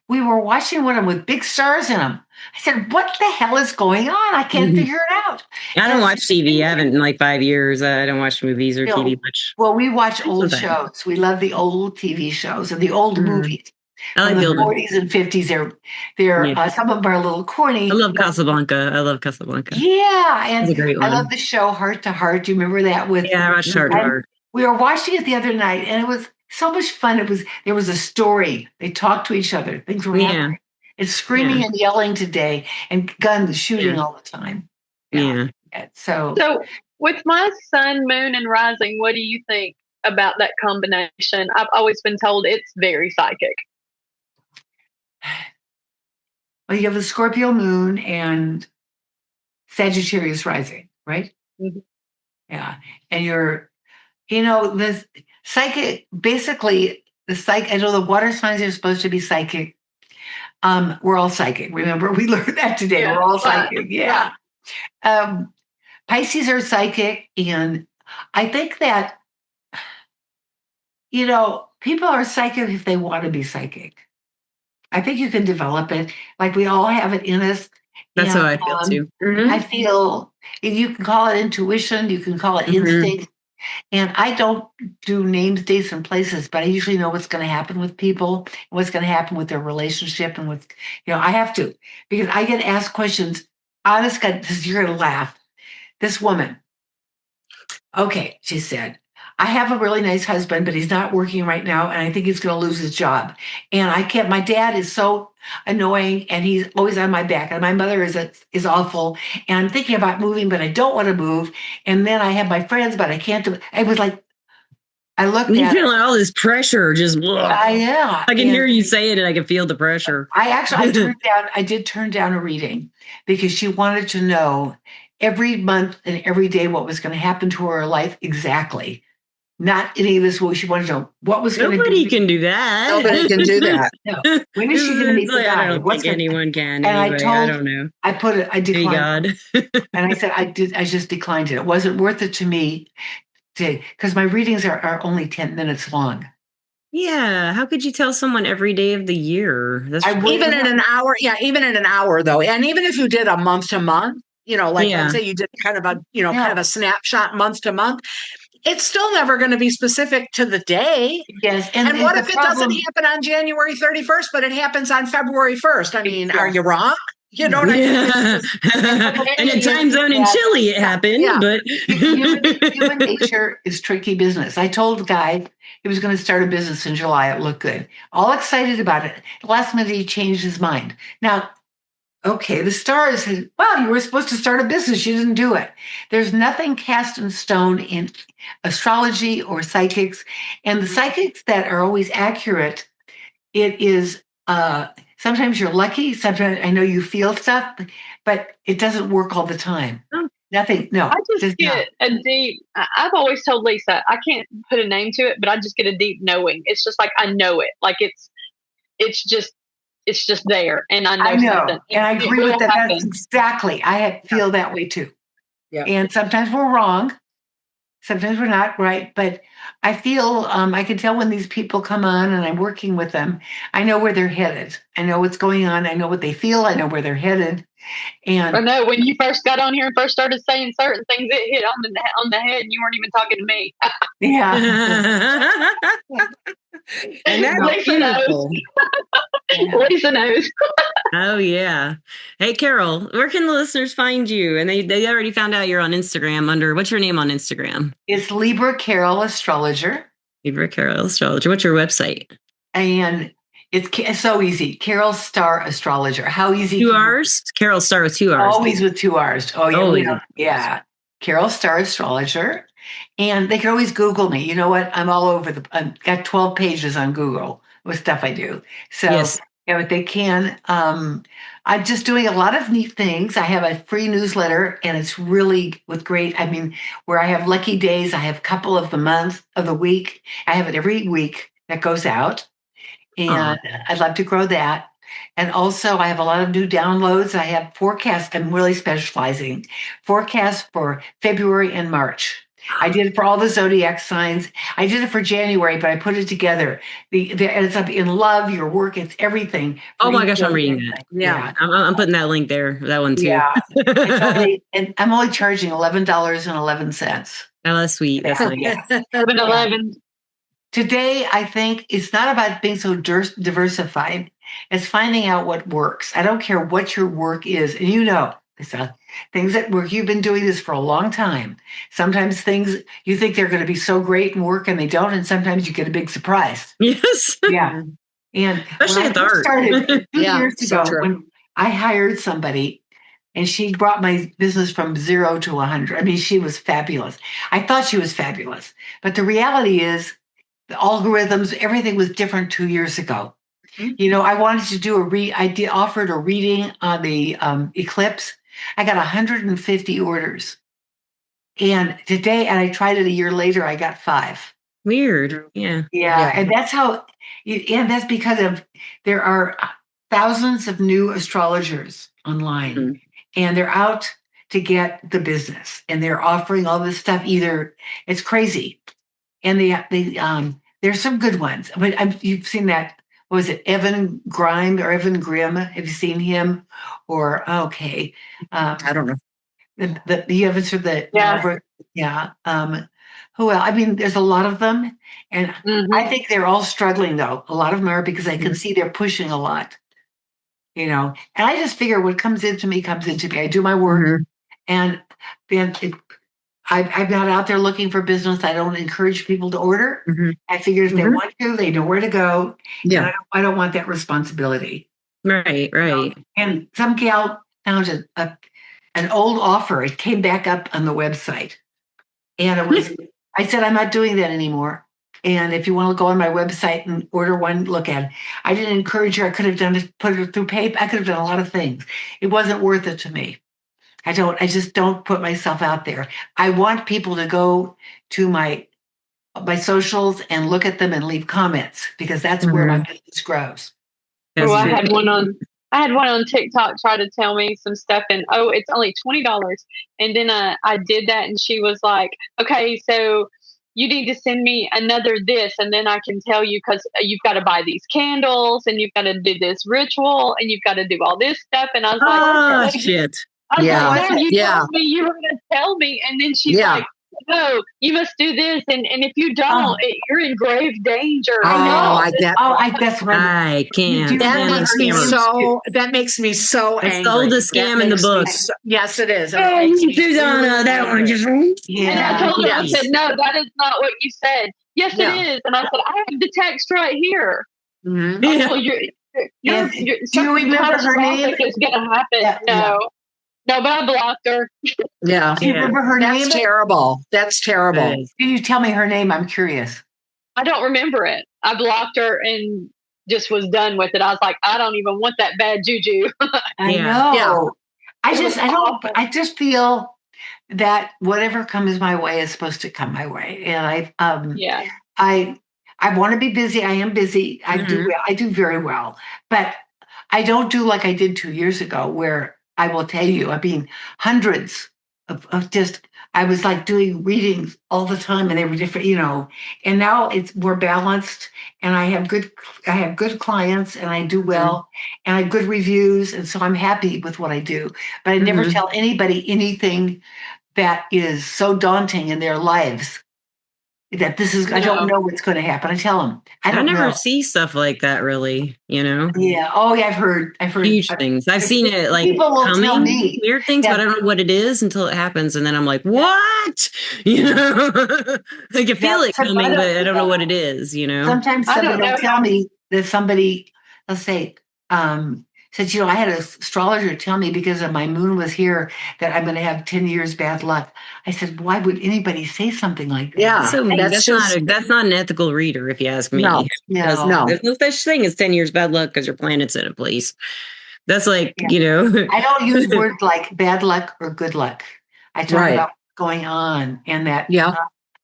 We were watching one of them with big stars in them. I said, what the hell is going on? I can't figure it out. I don't watch TV. I haven't in like 5 years. I don't watch movies or TV much. Well, we watch old shows. We love the old TV shows and the old movies. I like the 40s and 50s. They're some of them are a little corny. I love Casablanca. Yeah, and I love the show Heart to Heart. Do you remember that? I watched Heart to Heart. We were watching it the other night, and it was so much fun. There was a story. They talked to each other. Things were happening. It's screaming and yelling today, and guns shooting all the time. Yeah. So with my sun, moon, and rising, what do you think about that combination? I've always been told it's very psychic. Well, you have the Scorpio moon and Sagittarius rising, right? Mm-hmm. Yeah. And this psychic, basically I know the water signs are supposed to be psychic. We're all psychic. Remember, we learned that today. Yeah. We're all psychic. Yeah. Pisces are psychic. And I think that, people are psychic if they want to be psychic. I think you can develop it. Like we all have it in us. That's how I feel too. I feel you can call it intuition, you can call it instinct. And I don't do names, dates, and places, but I usually know what's going to happen with people, and what's going to happen with their relationship, and with, I have to, because I get asked questions. Honest God, you're going to laugh. This woman, okay, she said, I have a really nice husband, but he's not working right now, and I think he's going to lose his job. And I can't. My dad is so annoying, and he's always on my back. And my mother is awful. And I'm thinking about moving, but I don't want to move. And then I have my friends, but I can't do it. It was like I looked you at feel all this pressure. Just yeah. I can hear you say it, and I can feel the pressure. I did turn down a reading because she wanted to know every month and every day what was going to happen to her life exactly. Not any of this. She wanted to know what was going to be. Nobody can do that. Nobody can do that. No. When is she going to meet the guy? I don't think anyone can. And anyway. I don't know. I declined. God. And I said, I just declined it. It wasn't worth it to me because my readings are only 10 minutes long. Yeah. How could you tell someone every day of the year? Even in an hour. Yeah. Even in an hour though. And even if you did a month to month, let's say you did kind of a snapshot month to month, it's still never going to be specific to the day. Yes. And what if it doesn't happen on January 31st, but it happens on February 1st? I mean, are you wrong? You know what I mean? And in time zone in Chile it happened, but human nature is tricky business. I told the guy he was going to start a business in July. It looked good. All excited about it. The last minute he changed his mind. Now, okay, the stars said, well, you were supposed to start a business. You didn't do it. There's nothing cast in stone in astrology or psychics. And the psychics that are always accurate, it is sometimes you're lucky. Sometimes I know you feel stuff, but it doesn't work all the time. Nothing. No. I just get a deep, I've always told Lisa, I can't put a name to it, but I just get a deep knowing. It's just like I know it. Like it's just there, and I know something. And I agree with that. That's exactly. I feel that way too. Yeah. And sometimes we're wrong. Sometimes we're not right. But I feel I can tell when these people come on and I'm working with them, I know where they're headed. I know what's going on. I know what they feel. I know where they're headed. And I know when you first got on here and first started saying certain things, it hit on the head, and you weren't even talking to me. Yeah. And that's Lisa knows. Lisa knows. Oh yeah. Hey Carol, where can the listeners find you? And they already found out you're on Instagram under, what's your name on Instagram? It's Libra Carol Astrologer. Libra Carol Astrologer. What's your website? And it's so easy. Carol Starr Astrologer. How easy? 2 R's? Carol Starr with 2 R's. Always with 2 R's. Oh yeah. Yeah. Carol Starr Astrologer. And they can always Google me. You know what? I'm all over I've got 12 pages on Google with stuff I do. So yes. But they can. I'm just doing a lot of neat things. I have a free newsletter, and it's really where I have lucky days. I have a couple of the week. I have it every week that goes out. And I'd love to grow that. And also, I have a lot of new downloads. I have forecasts. I'm really specializing. Forecasts for February and March. I did it for all the zodiac signs. I did it for January, but I put it together. It's up in love, your work, it's everything. Oh my gosh, I'm reading that. Yeah. I'm putting that link there, that one too. Yeah. And I'm only charging $11.11. Oh, that's sweet. That's nice. Yeah. 11. Today, I think it's not about being so diversified. It's finding out what works. I don't care what your work is. And things that work. You've been doing this for a long time. Sometimes things you think they're going to be so great and work, and they don't. And sometimes you get a big surprise. Yes. Yeah. And especially with art. Started 2 years ago, when I hired somebody, and she brought my business from 0 to 100. I mean, she was fabulous. I thought she was fabulous, but the reality is, the algorithms, everything was different 2 years ago. Mm-hmm. I wanted to do offered a reading on the eclipse. I got 150 orders. And I tried it a year later, I got 5. Weird. Yeah. Yeah. And that's that's because there are thousands of new astrologers online, mm-hmm. and they're out to get the business, and they're offering all this stuff. It's crazy. And they're there's some good ones. But you've seen that. What was it, Evan Grimm or Evan Grimm? Have you seen him? Or okay, I don't know. The others are the who else? I mean, there's a lot of them, and I think they're all struggling though. A lot of them are because I can see they're pushing a lot. And I just figure what comes into me comes into me. I do my work, and then I'm not out there looking for business. I don't encourage people to order. I figure if they want to, they know where to go. Yeah, I don't want that responsibility. Right. And some gal found an old offer. It came back up on the website, and it was. I said, I'm not doing that anymore. And if you want to go on my website and order one, look at it. I didn't encourage her. I could have done it, put it through PayPal. I could have done a lot of things. It wasn't worth it to me. I just don't put myself out there. I want people to go to my socials and look at them and leave comments because that's where my business grows. I had one on TikTok try to tell me some stuff, and it's only $20. And then I did that, and she was like, "Okay, so you need to send me another this, and then I can tell you because you've got to buy these candles, and you've got to do this ritual, and you've got to do all this stuff." And I was like, "Oh shit!" I was like, "No, you told me you were going to tell me," and then she's like, "No, you must do this, and if you don't, you're in grave danger." I know. That's right. I can't. That makes me so angry. It's the oldest scam in the book. Yes, it is. Susanna, that one just. Yeah. And I told her, I said, "No, that is not what you said." "Yes, it is." And I said, "I have the text right here." Do you remember her name? It's going to happen. No, but I blocked her. Yeah. Do you remember her name? That's terrible. That's terrible. Can you tell me her name? I'm curious. I don't remember it. I blocked her and just was done with it. I was like, I don't even want that bad juju. I know. Yeah. I just feel that whatever comes my way is supposed to come my way. And I want to be busy. I am busy. I do very well. But I don't do like I did 2 years ago where I will tell you, I mean, hundreds of just, I was like doing readings all the time and they were different, and now it's more balanced and I have good clients and I do well and I have good reviews. And so I'm happy with what I do, but I never tell anybody anything that is so daunting in their lives that I don't know what's going to happen. I tell them. I never see stuff like that really, Yeah. Oh yeah. I've heard huge things. I've seen it like people will tell me weird things, but I don't know what it is until it happens. And then I'm like, what? Like you feel it coming, but I don't know what it is, Sometimes somebody will tell me that somebody, let's say, said, I had an astrologer tell me because of my moon was here that I'm going to have 10 years bad luck. I said, why would anybody say something like that? Yeah, so that's not an ethical reader, if you ask me. No. There's no such thing as 10 years bad luck because your planet's in a place. That's like, I don't use words like bad luck or good luck. I talk about what's going on and that. Yeah.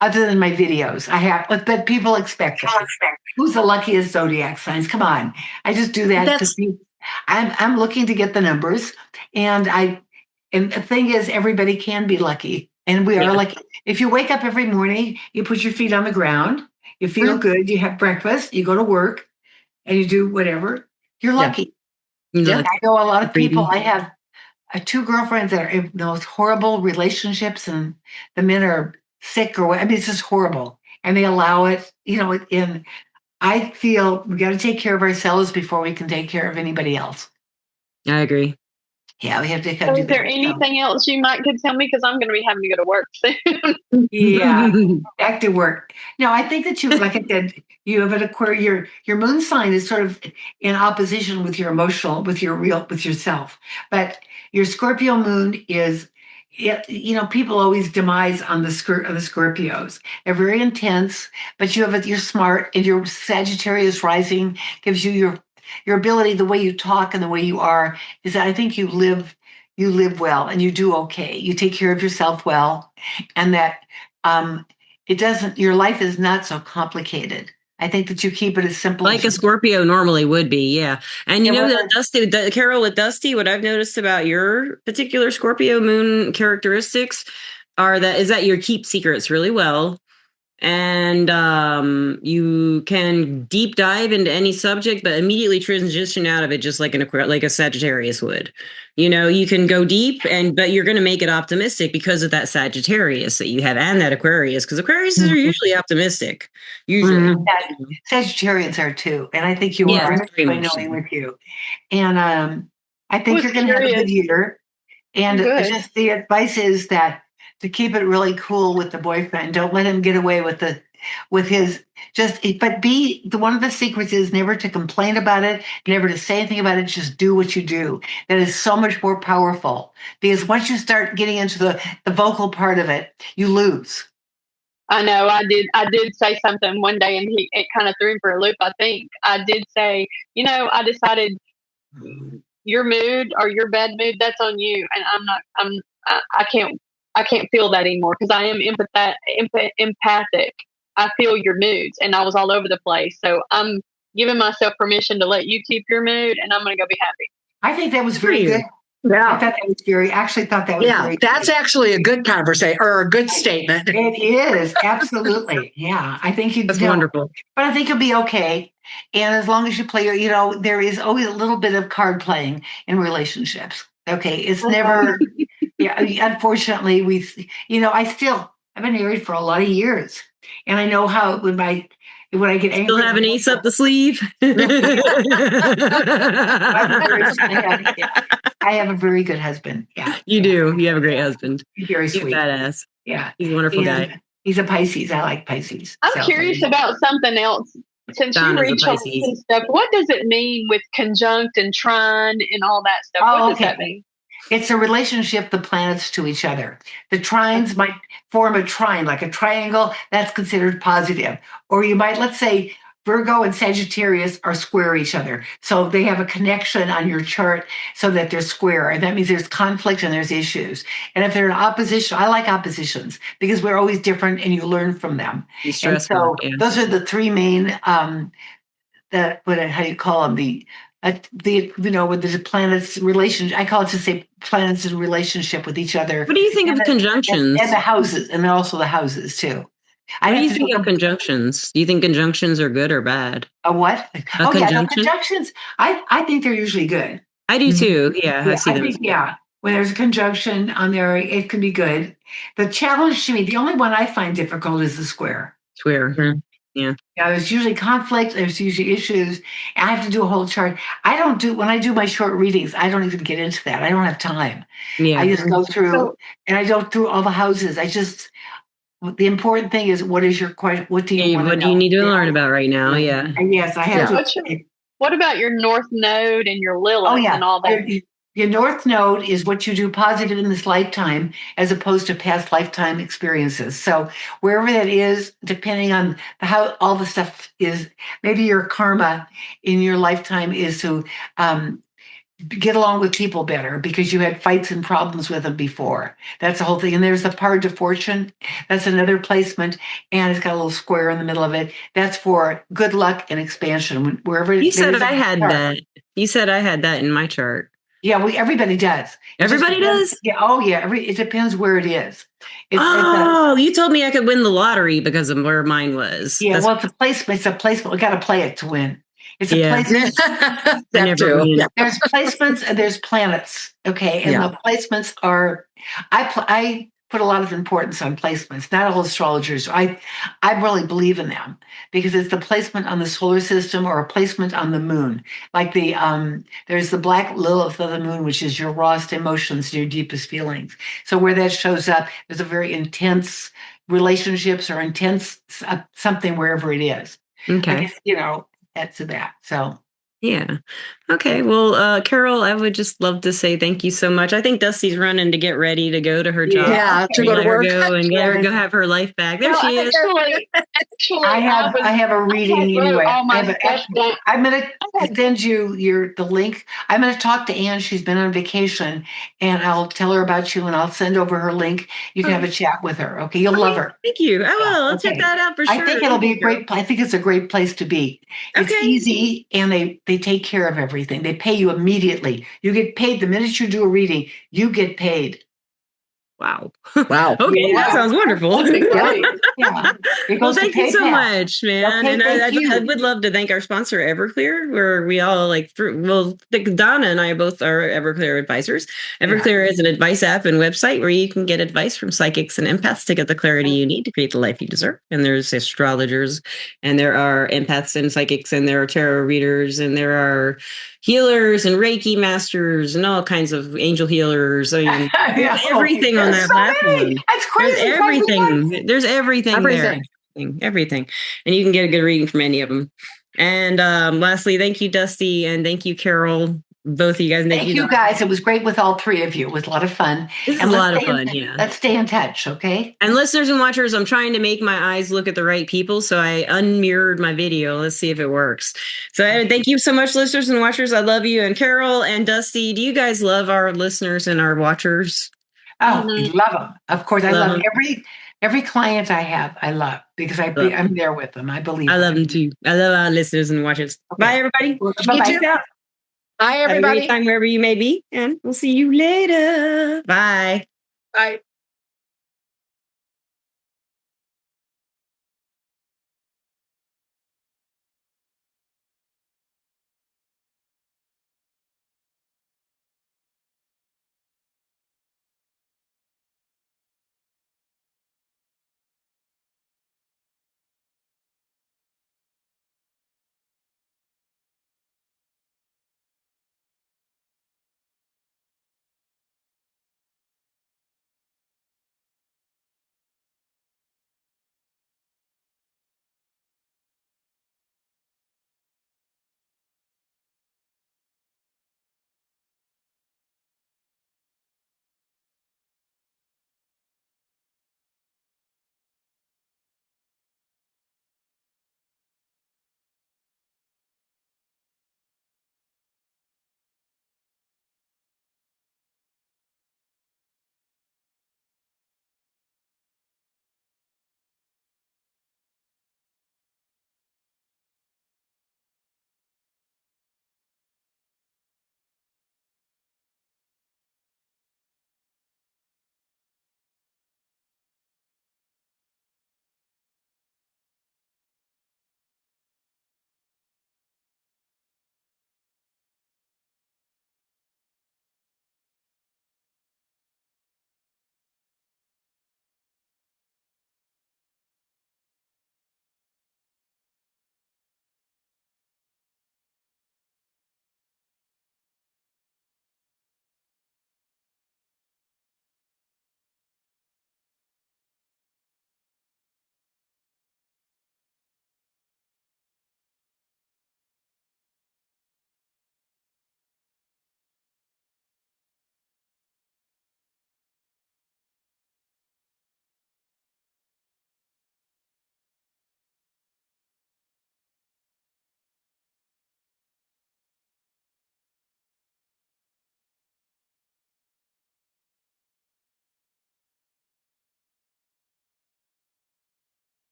Other than my videos, I have, but people expect it. Who's the luckiest zodiac signs? Come on, I just do that because I'm looking to get the numbers, and the thing is, everybody can be lucky, and we are lucky. If you wake up every morning, you put your feet on the ground, you feel good, you have breakfast, you go to work, and you do whatever, you're lucky. Yeah. I know a lot of people. I have 2 girlfriends that are in those horrible relationships, and the men are sick it's just horrible, and they allow it. And I feel we got to take care of ourselves before we can take care of anybody else. I agree. Yeah, we have to. So is there anything else you could tell me? Because I'm going to be having to go to work soon. Yeah, back to work. No, I think that like I said, you have an Aquarius. Your moon sign is sort of in opposition with your emotional, with yourself. But your Scorpio moon is. People always demise on the Scorpios. They're very intense, but you're smart, and your Sagittarius rising gives you your ability, the way you talk and the way you are, is that I think you live well and you do okay. You take care of yourself well, and that your life is not so complicated. I think that you keep it as simple like a Scorpio normally would be. Yeah. And Dusty, Carol, with Dusty, what I've noticed about your particular Scorpio moon characteristics is that you keep secrets really well. and you can deep dive into any subject, but immediately transition out of it, just like like a Sagittarius would. You can go deep, but you're going to make it optimistic because of that Sagittarius that you have and that Aquarius, because Aquarius are usually optimistic. Usually, Sagittarians are too, and I think you are. By knowing with you, and I think you're going to have a good year. And just the advice is that to keep it really cool with the boyfriend. Don't let him get away with his but one of the secrets is never to complain about it, never to say anything about it. Just do what you do. That is so much more powerful, because once you start getting into the vocal part of it, you lose. I know. I did say something one day, and it kind of threw him for a loop. I think I did say, I decided your mood or your bad mood, that's on you, and I can't feel that anymore, because I am empathic. I feel your moods, and I was all over the place. So I'm giving myself permission to let you keep your mood, and I'm going to go be happy. I think that was very good. Yeah, I thought that was actually thought that was very that's good. Actually a good conversation or a good statement. It is, absolutely. Yeah, I think that's wonderful. But I think you'll be okay. And as long as you play, there is always a little bit of card playing in relationships. Okay, it's never. Yeah, unfortunately, I've been married for a lot of years, and I know how when I get angry, still have an ace up the sleeve. I have a very good husband. Yeah, you do. You have a great husband. He's very sweet. He's badass. Yeah, he's a wonderful guy. He's a Pisces. I like Pisces. I'm curious about something else. Since you reach all this stuff, what does it mean with conjunct and trine and all that stuff? What does that mean? It's a relationship, the planets to each other. The trines might form a trine, like a triangle. That's considered positive. Or you might, let's say, Virgo and Sagittarius are square each other. So they have a connection on your chart so that they're square. And that means there's conflict and there's issues. And if they're in opposition, I like oppositions because we're always different and you learn from them. And so those are the three main, how do you call them? With the planets relation, I call it to say planets in relationship with each other. What do you think of conjunctions? And the houses, and also the houses too. What do you think of conjunctions? Do you think conjunctions are good or bad? A what? Conjunctions. I think they're usually good. I do too. Yeah, I see them. When there's a conjunction on there, it can be good. The challenge to me, the only one I find difficult is the square. Square. Mm-hmm. Yeah. There's usually conflict. There's usually issues. I have to do a whole chart. When I do my short readings, I don't even get into that. I don't have time. Yeah. I just go through and I go through all the houses. The important thing is, what is your question? What do you want to know? What do you need to learn about right now? Yeah. And yes, I have to. What about your North Node and your Lilith and all that? Your North Node is what you do positive in this lifetime as opposed to past lifetime experiences. So wherever that is, depending on how all the stuff is, maybe your karma in your lifetime is to get along with people better because you had fights and problems with them before. That's the whole thing. And there's the part to fortune. That's another placement. And it's got a little square in the middle of it. That's for good luck and expansion. Wherever you said I had that. You said I had that in my chart. Yeah, everybody does. Everybody does? Yeah. Oh, yeah. It depends where it is. You told me I could win the lottery because of where mine was. Yeah, it's a placement. It's a placement. We got to play it to win. It's a placement. There's placements and there's planets. Okay. And the placements are, I put a lot of importance on placements. Not all astrologers. I really believe in them because it's the placement on the solar system or a placement on the moon. Like there's the black Lilith of the moon, which is your rawest emotions and your deepest feelings. So where that shows up, there's a very intense relationships or intense something wherever it is. Okay. That's that. So. Yeah. Okay. Well, Carol, I would just love to say thank you so much. I think Dusty's running to get ready to go to her job. Yeah, to go to work. Let her go have her life back. There she is. Actually, I have a reading anyway. I'm going to send you the link. I'm going to talk to Anne. She's been on vacation, and I'll tell her about you, and I'll send over her link. You can have a chat with her. Okay, you'll love her. Thank you. I will. I'll check that out for sure. I think it'll be I think it's a great place to be. It's easy, and they take care of everything. They pay you immediately. You get paid the minute you do a reading. You get paid. Wow. Wow. Okay, that sounds wonderful. Yeah. Well, thank you so much, man. Okay, And I would love to thank our sponsor, Everclear, where we all Donna and I both are Everclear advisors. Everclear is an advice app and website where you can get advice from psychics and empaths to get the clarity you need to create the life you deserve. And there's astrologers, and there are empaths and psychics, and there are tarot readers, and there are healers and Reiki masters and all kinds of angel healers. I mean, everything on that platform. That's crazy. There's everything. There's everything there. Everything. And you can get a good reading from any of them. And lastly, thank you, Dusty, and thank you, Carol. Both of you guys. Thank you guys. It was great with all three of you. It was a lot of fun. This is a lot of fun, yeah. Let's stay in touch, okay? And listeners and watchers, I'm trying to make my eyes look at the right people, so I unmirrored my video. Let's see if it works. So thank you so much, listeners and watchers. I love you. And Carol and Dusty, do you guys love our listeners and our watchers? Oh, love them. Of course, I love every client I have. I love because I'm there with them. I believe. I love them too. I love our listeners and watchers. Okay. Bye, everybody. Bye. Bye, everybody. Have a great time wherever you may be, and we'll see you later. Bye. Bye.